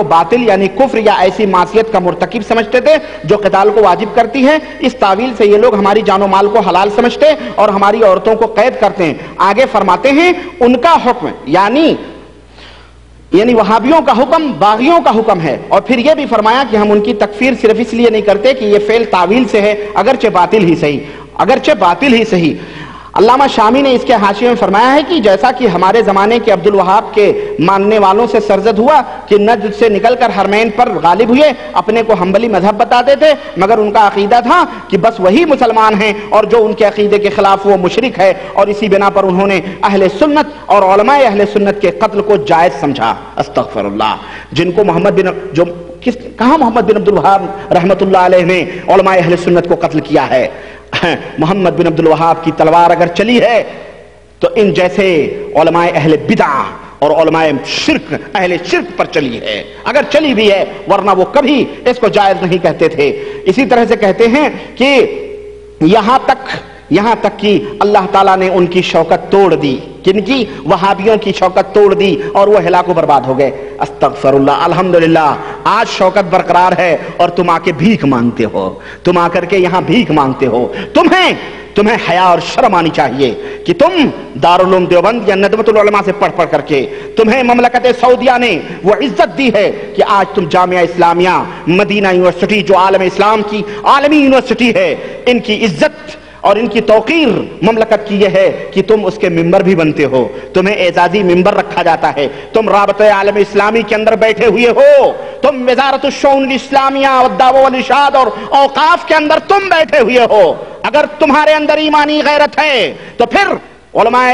باطل یعنی کفر یا ایسی معصیت کا مرتکب سمجھتے تھے جو قتال کو واجب کرتی ہے. اس تعویل سے یہ لوگ ہماری جان و مال کو حلال سمجھتے اور ہماری عورتوں کو قید کرتے ہیں. آگے فرماتے ہیں ان کا حکم یعنی وہابیوں کا حکم باغیوں کا حکم ہے. اور پھر یہ بھی فرمایا کہ ہم ان کی تکفیر صرف اس لیے نہیں کرتے کہ یہ فعل تعویل سے ہے اگرچہ باطل ہی صحیح. علامہ شامی نے اس کے حاشیے میں فرمایا ہے کہ جیسا کہ ہمارے زمانے کے عبد الوہاب کے ماننے والوں سے سرزد ہوا کہ نجد سے نکل کر حرمین پر غالب ہوئے, اپنے کو حنبلی مذہب بتاتے تھے مگر ان کا عقیدہ تھا کہ بس وہی مسلمان ہیں اور جو ان کے عقیدے کے خلاف وہ مشرک ہے, اور اسی بنا پر انہوں نے اہل سنت اور علماء اہل سنت کے قتل کو جائز سمجھا. استغفر اللہ. جن کو کہاں محمد بن عبد الوہاب رحمت اللہ علیہ نے علماء اہل سنت کو قتل کیا ہے؟ محمد بن عبد الوہاب کی تلوار اگر چلی ہے تو ان جیسے علماء اہل بدع اور علماء اہل شرک پر چلی ہے, اگر چلی بھی ہے, ورنہ وہ کبھی اس کو جائز نہیں کہتے تھے. اسی طرح سے کہتے ہیں کہ یہاں تک کہ اللہ تعالیٰ نے ان کی شوکت توڑ دی. کن کی؟ وہابیوں کی شوکت توڑ دی اور وہ ہلاک و برباد ہو گئے. استغفر اللہ. الحمدللہ آج شوکت برقرار ہے اور تم آ کے بھیک مانگتے ہو, تم آ کر کے یہاں بھیک مانگتے ہو. تمہیں حیا اور شرم آنی چاہیے کہ تم دارالعلوم دیوبند یا ندوۃ العلماء سے پڑھ کر کے تمہیں مملکت سعودیہ نے وہ عزت دی ہے کہ آج تم جامعہ اسلامیہ مدینہ یونیورسٹی جو عالم اسلام کی عالمی یونیورسٹی ہے, ان کی عزت اور ان کی توقیر مملکت کی یہ ہے کہ تم اس کے ممبر بھی بنتے ہو, تمہیں اعزازی ممبر رکھا جاتا ہے. تم رابطہ عالم اسلامی کے اندر بیٹھے ہوئے ہو, تم وزارت الشؤون الاسلامیہ والدعوہ والارشاد اور اوقاف کے اندر تم بیٹھے ہوئے ہو. اگر تمہارے اندر ایمانی غیرت ہے تو پھر علماء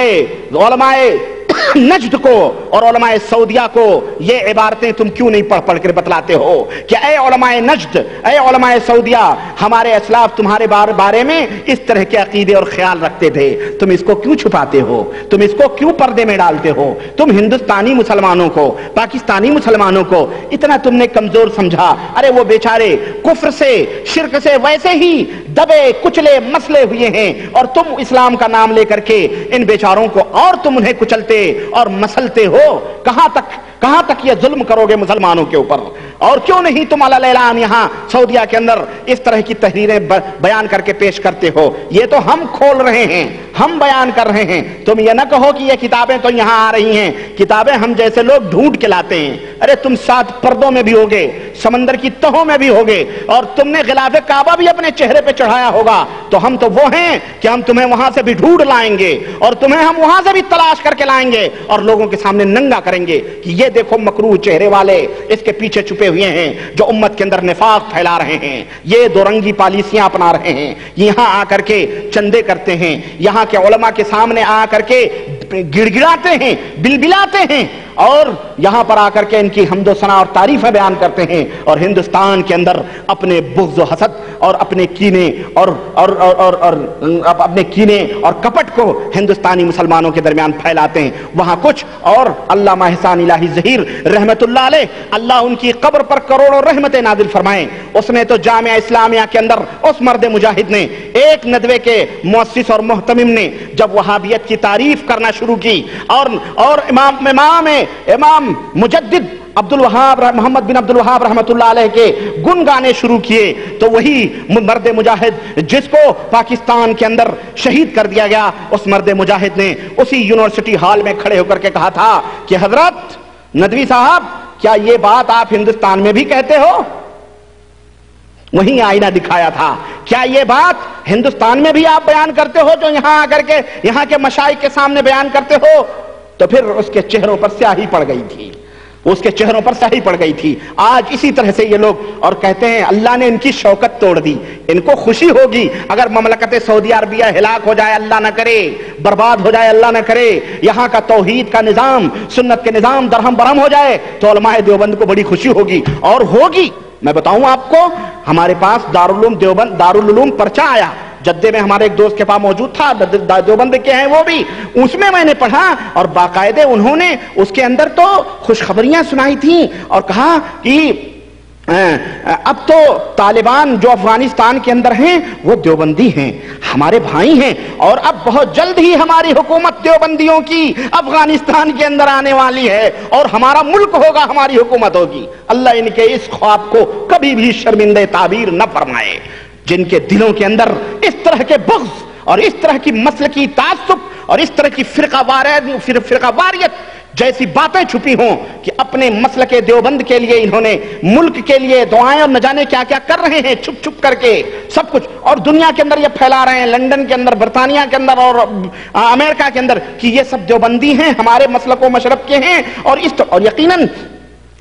نجد کو اور علماء سعودیہ کو یہ عبارتیں تم کیوں نہیں پڑھ کر بتلاتے ہو کہ اے علماء نجد, اے علماء سعودیہ, ہمارے اسلاف تمہارے بارے میں اس طرح کے عقیدے اور خیال رکھتے تھے. تم اس کو کیوں چھپاتے ہو؟ تم اس کو کیوں پردے میں ڈالتے ہو؟ تم ہندوستانی مسلمانوں کو, پاکستانی مسلمانوں کو اتنا تم نے کمزور سمجھا. ارے وہ بیچارے کفر سے شرک سے ویسے ہی دبے کچلے مسلے ہوئے ہیں, اور تم اسلام کا نام لے کر کے ان بیچاروں کو اور تم انہیں کچلتے اور مسلتے ہو. کہاں تک یہ ظلم کرو گے مسلمانوں کے اوپر؟ اور کیوں نہیں تم علی الاعلان یہاں سعودیہ کے اندر اس طرح کی تحریریں بیان کر کے پیش کرتے ہو؟ یہ تو ہم کھول رہے ہیں, ہم بیان کر رہے ہیں. تم یہ نہ کہو کہ یہ کتابیں تو یہاں آ رہی ہیں, کتابیں ہم جیسے لوگ ڈھونڈ کے لاتے ہیں. ارے تم 7 پردوں میں بھی ہوگے, سمندر کی تہوں میں بھی ہوگے, اور تم نے غلاف کعبہ بھی اپنے چہرے پہ چڑھایا ہوگا. تو ہم تو وہ ہیں کہ ہم تمہیں وہاں سے بھی ڈھونڈ لائیں گے اور تمہیں ہم وہاں سے بھی تلاش کر کے لائیں گے اور لوگوں کے سامنے ننگا کریں گے کہ یہ دیکھو مکروہ چہرے والے اس کے پیچھے چھپے ہوئے ہیں جو امت کے اندر نفاق پھیلا رہے ہیں, یہ دو رنگی پالیسیاں اپنا رہے ہیں, یہاں آ کر کے چندے کرتے ہیں, یہاں کے علماء کے سامنے آ کر کے گڑگڑاتے ہیں, بلبلاتے ہیں, اور یہاں پر آ کر کے ان کی حمد و ثنا اور تعریفیں بیان کرتے ہیں, اور ہندوستان کے اندر اپنے بغض و حسد اور اپنے کینے اپنے کینے اور کپٹ کو ہندوستانی مسلمانوں کے درمیان پھیلاتے ہیں. وہاں کچھ اور علامہ احسان الہی ظہیر رحمت اللہ علیہ, اللہ ان کی قبر پر کروڑوں رحمتیں نازل فرمائیں, اس نے تو جامعہ اسلامیہ کے اندر اس مرد مجاہد نے, ایک ندوے کے مؤسس اور محتمم نے جب وہابیت کی تعریف کرنا شروع کی اور امام مجدد محمد بن عبد الوہاب رحمت اللہ علیہ کے گن گانے شروع کیے, تو وہی مرد مجاہد جس کو پاکستان کے اندر شہید کر دیا گیا, اس مرد مجاہد نے اسی یونیورسٹی ہال میں کھڑے ہو کر کے کہا تھا کہ حضرت ندوی صاحب, کیا یہ بات آپ ہندوستان میں بھی کہتے ہو؟ وہیں آئینہ دکھایا تھا, کیا یہ بات ہندوستان میں بھی آپ بیان کرتے ہو جو یہاں آ کر کے یہاں کے مشائخ کے سامنے بیان کرتے ہو؟ تو پھر اس کے چہروں پر سیاہی پڑ گئی تھی, اس کے چہروں پر سیاہی پڑ گئی تھی. آج اسی طرح سے یہ لوگ اور کہتے ہیں اللہ نے ان کی شوکت توڑ دی. ان کو خوشی ہوگی اگر مملکت سعودی عربیہ ہلاک ہو جائے, اللہ نہ کرے, برباد ہو جائے, اللہ نہ کرے, یہاں کا توحید کا نظام, سنت کے نظام درہم برہم ہو جائے, تو علماء دیوبند کو بڑی خوشی ہوگی. اور ہوگی, میں بتاؤں آپ کو, ہمارے پاس دارالعلوم پرچہ آیا, جدے میں ہمارے ایک دوست کے پاس موجود تھا, دیوبند کے ہیں وہ بھی, اس میں نے پڑھا اور باقاعدہ انہوں نے اس کے اندر تو خوشخبریاں سنائی تھیں اور کہا کہ اب تو طالبان جو افغانستان کے اندر ہیں وہ دیوبندی ہیں، ہمارے بھائی ہیں، اور اب بہت جلد ہی ہماری حکومت دیوبندیوں کی افغانستان کے اندر آنے والی ہے اور ہمارا ملک ہوگا، ہماری حکومت ہوگی۔ اللہ ان کے اس خواب کو کبھی بھی شرمندہ تعبیر نہ فرمائے، جن کے دلوں کے اندر اس طرح کے بغض اور اس طرح کی مسلکی تعصب اور اس طرح کی فرقہ واریت جیسی باتیں چھپی ہوں کہ اپنے مسلک دیوبند کے لیے انہوں نے ملک کے لیے دعائیں اور نہ جانے کیا کیا کر رہے ہیں چھپ چھپ کر کے سب کچھ، اور دنیا کے اندر یہ پھیلا رہے ہیں، لندن کے اندر، برطانیہ کے اندر اور امریکہ کے اندر، کہ یہ سب دیوبندی ہیں، ہمارے مسلک و مشرب کے ہیں، اور یقیناً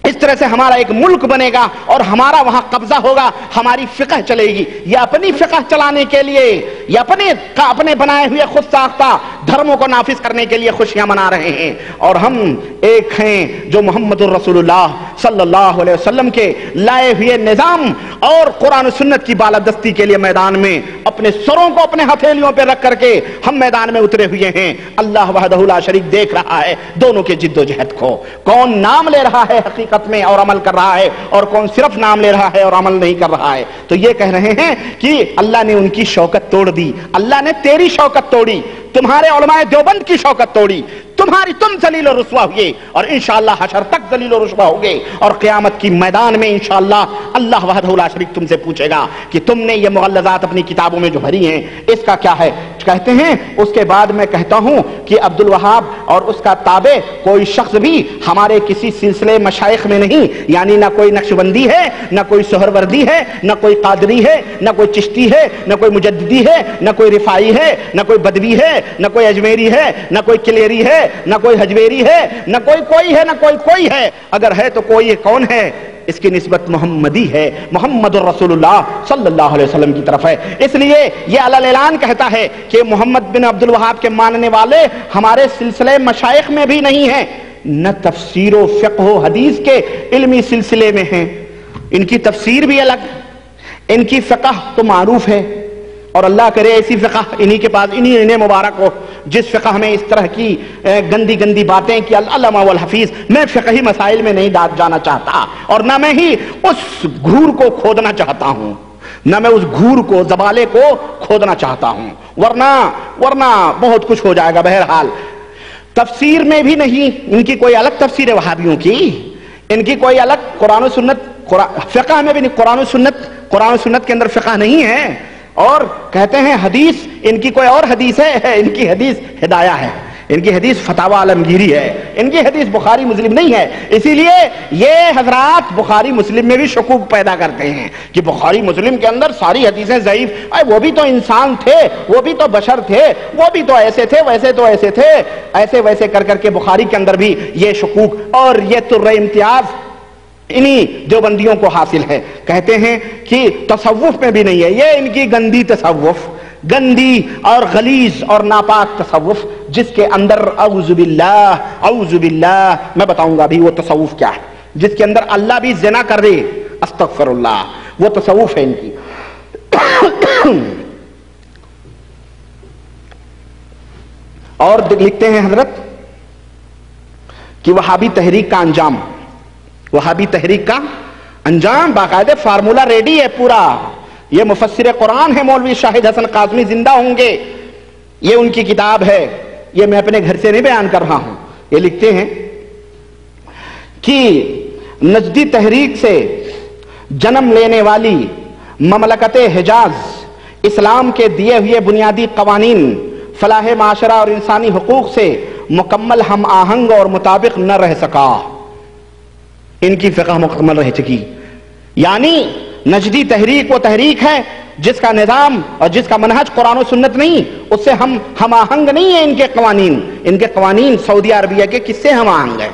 اس طرح سے ہمارا ایک ملک بنے گا اور ہمارا وہاں قبضہ ہوگا، ہماری فقہ چلے گی۔ یہ اپنی فقہ چلانے کے لیے، یہ اپنے بنائے ہوئے خود ساختہ دھرموں کو نافذ کرنے کے لیے خوشیاں منا رہے ہیں، اور ہم ایک ہیں جو محمد الرسول اللہ صلی اللہ علیہ وسلم کے لائے ہوئے نظام اور قرآن و سنت کی بالادستی کے لیے میدان میں اپنے سروں کو اپنے ہتھیلیوں پہ رکھ کر کے ہم میدان میں اترے ہوئے ہیں۔ اللہ وحدہ لا شریک دیکھ رہا ہے دونوں کے جد و جہد کو، کون نام لے رہا ہے حقیقت میں اور عمل کر رہا ہے، اور کون صرف نام لے رہا ہے اور عمل نہیں کر رہا ہے۔ تو یہ کہہ رہے ہیں کہ اللہ نے ان کی شوکت توڑ دی، اللہ نے تیری شوکت توڑی، تمہارے علماء دیوبند کی شوکت توڑی، تم ذلیل و رسوا ہوئے، اور انشاءاللہ حشر تک ذلیل و رسوا ہوگے، اور قیامت کی میدان میں انشاءاللہ اللہ وحدہ لا شریک تم سے پوچھے گا کہ تم نے یہ مغلظات اپنی کتابوں میں جو بھری ہیں اس کا کیا ہے۔ کہتے ہیں اس کے بعد میں کہتا ہوں کہ عبد الوہاب اور اس کا تابع کوئی شخص بھی ہمارے کسی سلسلے مشائخ میں نہیں، یعنی نہ کوئی نقشبندی ہے، نہ کوئی سہروردی ہے، نہ کوئی قادری ہے، نہ کوئی چشتی ہے، نہ کوئی مجددی ہے، نہ کوئی رفاعی ہے، نہ کوئی بدوی ہے، نہ کوئی اجمیری ہے، نہ کوئی کلیری ہے، نہ کوئی حجویری ہے، نہ کوئی ہے، نہ کوئی ہے، اگر ہے تو کوئی کون ہے؟ اس کی نسبت محمدی ہے، محمد الرسول اللہ صلی اللہ علیہ وسلم کی طرف ہے۔ اس لیے یہ علی اعلان کہتا ہے کہ محمد بن عبد الوہاب کے ماننے والے ہمارے سلسلے مشائخ میں بھی نہیں ہیں، نہ تفسیر و فقہ و حدیث کے علمی سلسلے میں ہیں، ان کی تفسیر بھی الگ، ان کی فقہ تو معروف ہے، اور اللہ کرے ایسی فقہ انہی کے پاس انہیں مبارک ہو جس فقہ میں اس طرح کی گندی باتیں کہ العلامہ والحفیظ، میں فقہی مسائل میں نہیں جانا چاہتا، اور نہ میں ہی اس گھور کو کھودنا چاہتا ہوں، نہ میں اس گھور کو، زبالے کو کھودنا چاہتا ہوں، ورنہ بہت کچھ ہو جائے گا۔ بہرحال تفسیر میں بھی نہیں، ان کی کوئی الگ تفسیر ہے وہابیوں کی، ان کی کوئی الگ قرآن و سنت، فقہ میں بھی نہیں، قرآن و سنت کے اندر فقہ نہیں ہے، اور کہتے ہیں حدیث ان کی کوئی اور حدیث ہے، ان کی حدیث ہدایہ ہے، ان کی حدیث فتاوی عالمگیری ہے، ان کی حدیث بخاری مسلم نہیں ہے۔ اسی لیے یہ حضرات بخاری مسلم میں بھی شکوک پیدا کرتے ہیں کہ بخاری مسلم کے اندر ساری حدیثیں ضعیف، وہ بھی تو انسان تھے، وہ بھی تو بشر تھے، وہ بھی تو ایسے تھے، ویسے تو ایسے تھے، ایسے ویسے کر کے بخاری کے اندر بھی یہ شکوک اور یہ تر امتیاز انہی دیوبندیوں کو حاصل ہے۔ کہتے ہیں کہ تصوف میں بھی نہیں ہے، یہ ان کی گندی تصوف، گندی اور غلیظ اور ناپاک تصوف، جس کے اندر اعوذ باللہ میں بتاؤں گا ابھی وہ تصوف کیا ہے، جس کے اندر اللہ بھی زنا کر رہے، استغفر اللہ، وہ تصوف ہے ان کی۔ اور لکھتے ہیں حضرت کہ وہابی تحریک کا انجام، وہابی تحریک کا انجام باقاعدہ فارمولہ ریڈی ہے پورا، یہ مفسر قرآن ہے مولوی شاہد حسن قاسمی، زندہ ہوں گے، یہ ان کی کتاب ہے، یہ میں اپنے گھر سے نہیں بیان کر رہا ہوں۔ یہ لکھتے ہیں کہ نجدی تحریک سے جنم لینے والی مملکت حجاز اسلام کے دیے ہوئے بنیادی قوانین، فلاح معاشرہ اور انسانی حقوق سے مکمل ہم آہنگ اور مطابق نہ رہ سکا، ان کی فقہ مکمل رہ چکی۔ یعنی نجدی تحریک وہ تحریک ہے جس کا نظام اور جس کا منہج قرآن و سنت نہیں، اس سے ہم آہنگ نہیں ہیں۔ ان کے قوانین سعودی عربیہ کے کس سے ہم آہنگ ہیں؟